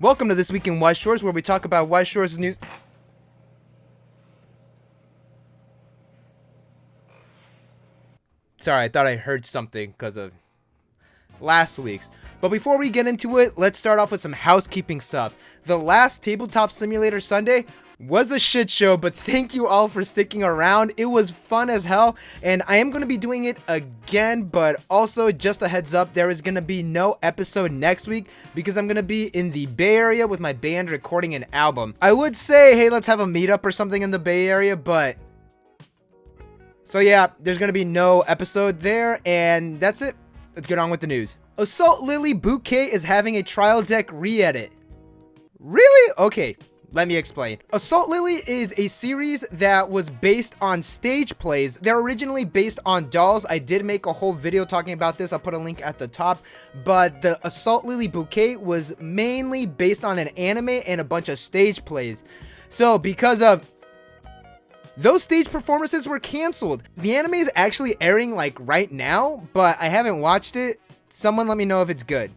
Welcome to This Week in Weiss Schwarz, where we talk about Weiss Schwarz news. Sorry, I thought I heard something because of last week's. But before we get into it, let's start off with some housekeeping stuff. The last Tabletop Simulator Sunday was a shit show, but thank you all for sticking around. It was fun as hell, and I am going to be doing it again, but also just a heads up, there is going to be no episode next week because I'm going to be in the Bay Area with my band recording an album. I would say, hey, let's have a meetup or something in the Bay Area, but so yeah, there's going to be no episode there, and that's it. Let's get on with the news. Assault Lily Bouquet is having a trial deck re-edit. Really? Okay. Let me explain. Assault Lily is a series that was based on stage plays. They're originally based on dolls. I did make a whole video talking about this. I'll put a link at the top. But the Assault Lily Bouquet was mainly based on an anime and a bunch of stage plays. So because of those stage performances were canceled. The anime is actually airing like right now, but I haven't watched it. Someone let me know if it's good.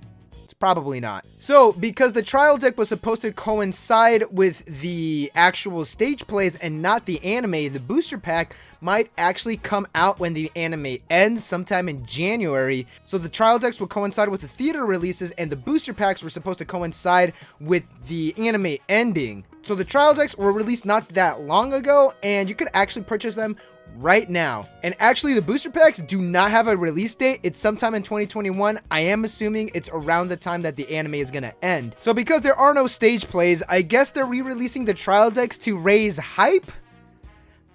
Probably not. So, because the trial deck was supposed to coincide with the actual stage plays and not the anime, the booster pack might actually come out when the anime ends sometime in January. So the trial decks will coincide with the theater releases, and the booster packs were supposed to coincide with the anime ending. So the trial decks were released not that long ago, and you could actually purchase them right now. And actually, the booster packs do not have a release date. It's sometime in 2021. I am assuming it's around the time that the anime is gonna end. So because there are no stage plays, I guess they're re-releasing the trial decks to raise hype.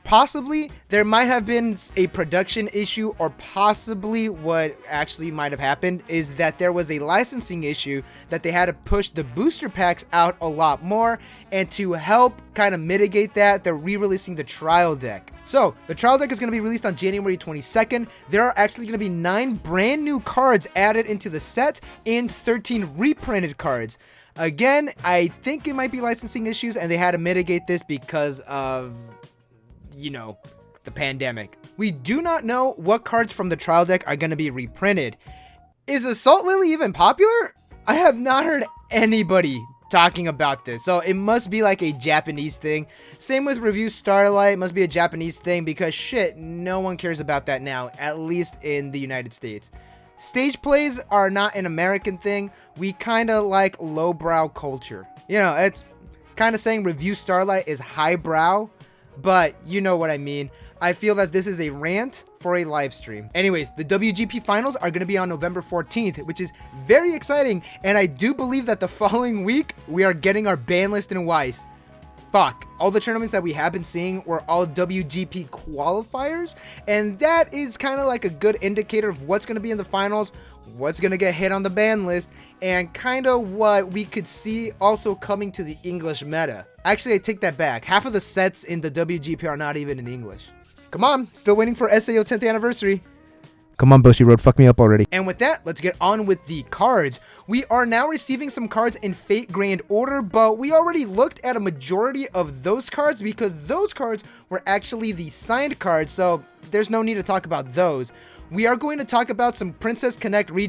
Possibly there might have been a production issue, or possibly what actually might have happened is that there was a licensing issue that they had to push the booster packs out a lot more, and to help kind of mitigate that, they're re-releasing the trial deck. So the trial deck is going to be released on January 22nd. There are actually going to be 9 brand new cards added into the set and 13 reprinted cards. Again, I think it might be licensing issues, and they had to mitigate this because of, you know, the pandemic. We do not know what cards from the trial deck are going to be reprinted. Is Assault Lily even popular? I have not heard anybody talking about this, so it must be like a Japanese thing. Same with Review Starlight, it must be a Japanese thing because shit, no one cares about that now, at least in the United States. Stage plays are not an American thing. We kind of like lowbrow culture. You know, it's kind of saying Review Starlight is highbrow, but you know what I mean. I feel that this is a rant for a live stream. Anyways, the WGP finals are going to be on November 14th, which is very exciting. And I do believe that the following week, we are getting our ban list in Weiss. Fuck. All the tournaments that we have been seeing were all WGP qualifiers. And that is kind of like a good indicator of what's going to be in the finals, what's going to get hit on the ban list, and kind of what we could see also coming to the English meta. Actually, I take that back. Half of the sets in the WGP are not even in English. Come on, still waiting for SAO 10th anniversary. Come on, Bushy Road, fuck me up already. And with that, let's get on with the cards. We are now receiving some cards in Fate Grand Order, but we already looked at a majority of those cards because those cards were actually the signed cards, so there's no need to talk about those. We are going to talk about some Prinecess Connect Re.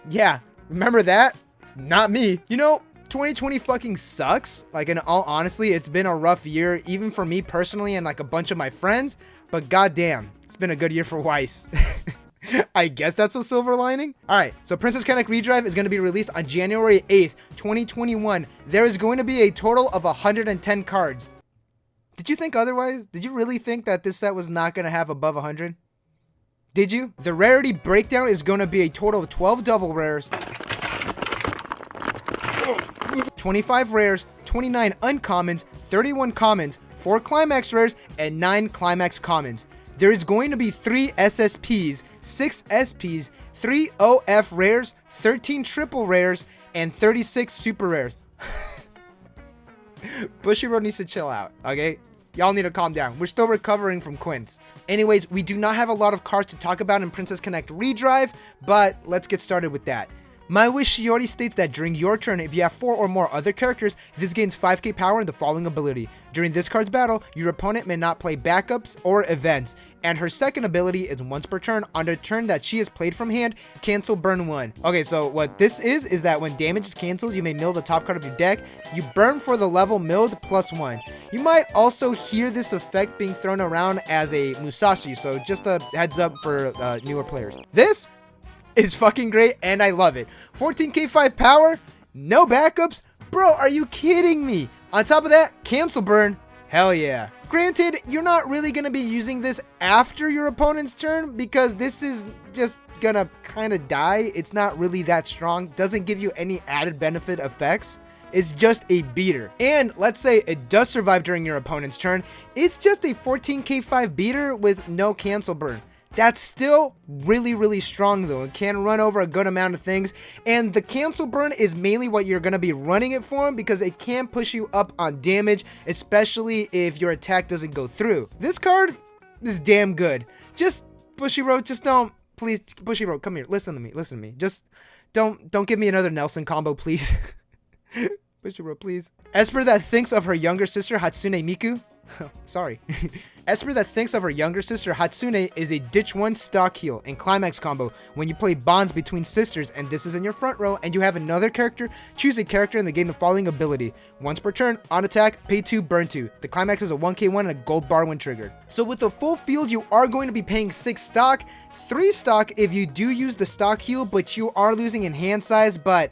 Yeah, remember that? Not me. You know, 2020 fucking sucks. Like, in all honesty, it's been a rough year, even for me personally and like a bunch of my friends. But goddamn, it's been a good year for Weiss. I guess that's a silver lining. All right, so Prinecess Connect Re is going to be released on January 8th, 2021. There is going to be a total of 110 cards. Did you think otherwise? Did you really think that this set was not going to have above 100? Did you? The rarity breakdown is going to be a total of 12 double rares, 25 rares, 29 uncommons, 31 commons, 4 climax rares, and 9 climax commons. There is going to be 3 SSPs, 6 SPs, 3 OF rares, 13 triple rares, and 36 super rares. Bushy Road needs to chill out, okay? Y'all need to calm down. We're still recovering from Quince. Anyways, we do not have a lot of cards to talk about in Prinecess Connect Re, but let's get started with that. My Wish Shiori states that during your turn, if you have 4 or more other characters, this gains 5k power in the following ability. During this card's battle, your opponent may not play backups or events. and her second ability is once per turn. On the turn that she is played from hand, cancel burn 1. Okay, so what this is that when damage is canceled, you may mill the top card of your deck. You burn for the level milled +1. You might also hear this effect being thrown around as a Musashi, so just a heads up for newer players. This is fucking great, and I love it. 14k5 power, no backups. Bro, are you kidding me? On top of that, cancel burn. Hell yeah. Granted, you're not really going to be using this after your opponent's turn because this is just going to kind of die. It's not really that strong. Doesn't give you any added benefit effects. It's just a beater. And let's say it does survive during your opponent's turn. It's just a 14k5 beater with no cancel burn. That's still really, really strong though. It can run over a good amount of things. And the cancel burn is mainly what you're going to be running it for because it can push you up on damage, especially if your attack doesn't go through. This card is damn good. Just Bushiroad, just don't, please, Bushiroad, come here. Listen to me. Just don't give me another Nelson combo, please. Bushiroad, please. Esper that thinks of her younger sister, Hatsune Miku. Sorry. Esper that thinks of her younger sister Hatsune is a ditch 1 stock heal and climax combo when you play bonds between sisters, and this is in your front row and you have another character. Choose a character and they gain the following ability. Once per turn, on attack, pay 2, burn 2. The climax is a 1k1 and a gold bar when triggered. So with the full field, you are going to be paying 6 stock, 3 stock if you do use the stock heal, but you are losing in hand size, but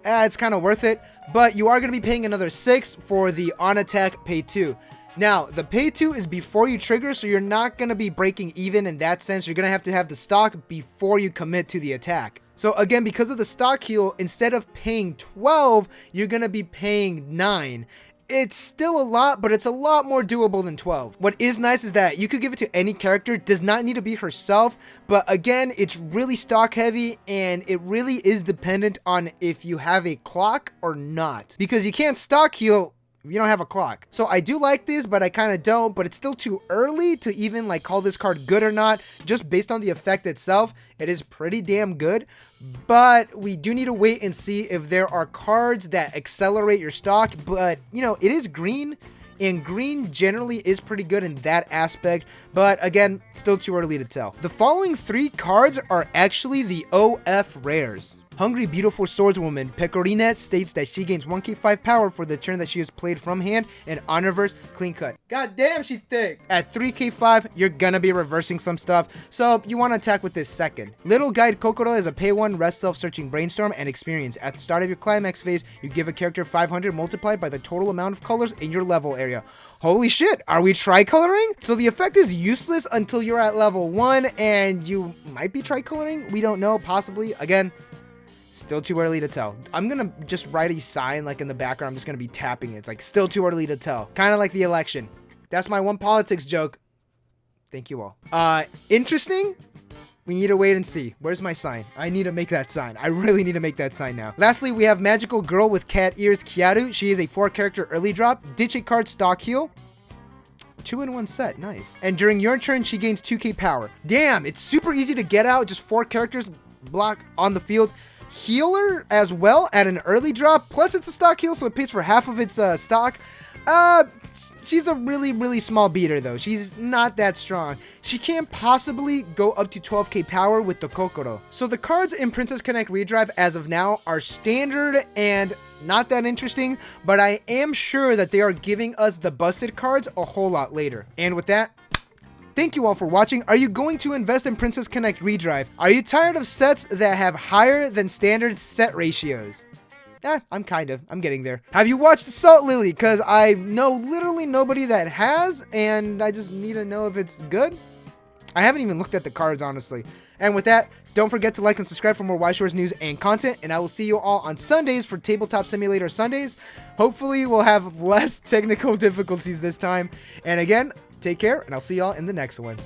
it's kind of worth it. But you are going to be paying another 6 for the on attack, pay 2. Now, the pay 2 is before you trigger, so you're not going to be breaking even in that sense. You're going to have the stock before you commit to the attack. So again, because of the stock heal, instead of paying 12, you're going to be paying 9. It's still a lot, but it's a lot more doable than 12. What is nice is that you could give it to any character. Does not need to be herself, but again, it's really stock heavy and it really is dependent on if you have a clock or not, because you can't stock heal if you don't have a clock. So I do like this, but I kind of don't, but it's still too early to even like call this card good or not. Just based on the effect itself, it is pretty damn good, but we do need to wait and see if there are cards that accelerate your stock. But you know, it is green, and green generally is pretty good in that aspect, but again, still too early to tell. The following 3 cards are actually the OF rares. Hungry Beautiful Swordswoman Pecorinette states that she gains 1k5 power for the turn that she is played from hand and on reverse clean cut. God damn, she's thick. At 3k5, you're gonna be reversing some stuff, so you want to attack with this second. Little Guide Kokoro is a pay 1 rest self-searching brainstorm and experience. At the start of your climax phase, you give a character 500 multiplied by the total amount of colors in your level area. Holy shit, are we tricoloring? So the effect is useless until you're at level 1, and you might be tricoloring. We don't know, possibly. Again, still too early to tell. I'm gonna just write a sign like in the background. I'm just gonna be tapping it. It's like still too early to tell. Kind of like the election. That's my one politics joke. Thank you all. Interesting? We need to wait and see. Where's my sign? I need to make that sign. I really need to make that sign now. Lastly, we have Magical Girl with Cat Ears Kiaru. She is a 4-character early drop. Ditch a card stock heal. 2-in-1 set. Nice. And during your turn, she gains 2k power. Damn, it's super easy to get out. Just 4 characters block on the field. Healer as well at an early drop, plus it's a stock heal, so it pays for half of its stock. She's a really small beater though. She's not that strong. She can't possibly go up to 12k power with the Kokoro. So the cards in Prinecess Connect Redrive as of now are standard and not that interesting, but I am sure that they are giving us the busted cards a whole lot later. And with that, thank you all for watching. Are you going to invest in Prinecess Connect Redrive? Are you tired of sets that have higher than standard set ratios? I'm getting there. Have you watched Salt Lily? Because I know literally nobody that has, and I just need to know if it's good. I haven't even looked at the cards, honestly. And with that, don't forget to like and subscribe for more Weiss Schwarz news and content, and I will see you all on Sundays for Tabletop Simulator Sundays. Hopefully, we'll have less technical difficulties this time. And again, take care, and I'll see y'all in the next one.